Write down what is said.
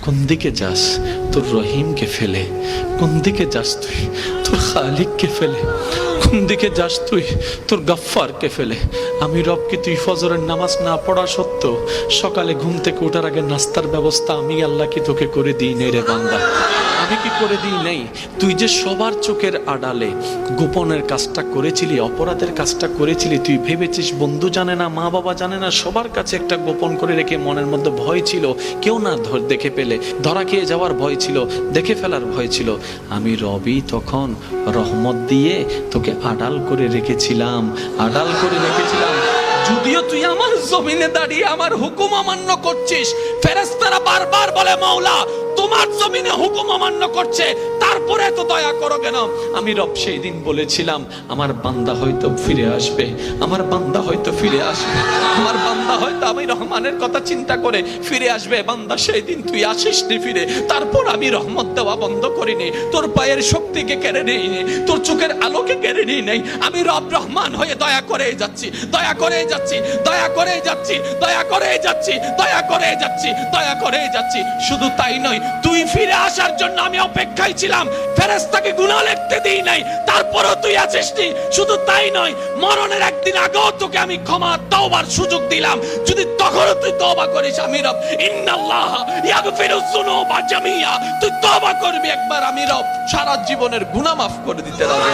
কোন দিকে যাস তোর রহিমকে ফেলে? কোন দিকে যাস তুই তোর খালিককে ফেলে? কোন দিকে যাস তুই তোর গফফারকে ফেলে? আমি রবকে তুই ফজরের নামাজ না পড়া সত্ত্বেও সকালে ঘুম থেকে ওঠার আগে নাস্তার ব্যবস্থা আমি আল্লাহ কি তোকে করে দিই নাই রে বান্দা? আমি কি করে দিই নাই? তুই যে সবার চোখের আড়ালে গোপনের কাজটা করেছিলি, অপরাধের কাজটা করেছিলি, তুই ভেবেছিস বন্ধু জানে না, মা বাবা জানে না, সবার কাছে একটা গোপন করে রেখে মনের মধ্যে ভয় ছিল কেউ না দেখে পেলে, ধরা খেয়ে যাওয়ার ভয় ছিল, দেখে ফেলার ভয় ছিল। আমি রবি তখন রহমত দিয়ে তোকে আড়াল করে রেখেছিলাম, আড়াল করে রেখেছিলাম। যদিও তুই আমার জমিনে দাঁড়িয়ে আমার হুকুম অমান্য করছিস, ফেরেশতারা বারবার বলে মাওলা তোমার জমিনে হুকুম অমান্য করছে, তারপরে তো দয়া করো কেন? আমি রব সেই দিন বলেছিলাম আমার বান্দা হয়তো ফিরে আসবে, আমার বান্দা হয়তো ফিরে আসবে, আমার বান্দা হয়তো আমি রহমানের কথা চিন্তা করে ফিরে আসবে। বান্দা সেই দিন তুই আসিসনি ফিরে, তারপর আমি রহমত দেওয়া বন্ধ করিনি, তোর পায়ের শক্তিকে কেড়ে নিইনি, তোর চোখের আলোকে কেড়ে নিই নাই। আমি রব রহমান হয়ে দয়া করে যাচ্ছি, দয়া করে যাচ্ছি, দয়া করে যাচ্ছি, দয়া করে যাচ্ছি, দয়া করে যাচ্ছি, দয়া করে যাচ্ছি। শুধু তাই নয়, তুই ফিরে আসার জন্য আমি অপেক্ষায় ছিলাম, ফেরেশতাকে গুনাহ লিখতে দিই নাই, তারপরও তুই আসিসনি। শুধু তাই নয়, মরণের একদিন আগেও তোকে আমি ক্ষমা তওবার সুযোগ দিলাম, যদি তখনও তুই তওবা করিস আমি রব ইন্নাল্লাহ ইয়াগফিরুয যুনুবা জামিয়া, তুই তওবা করবি একবার, আমি রব সারা জীবনের গুনাহ মাফ করে দিতে রাজি।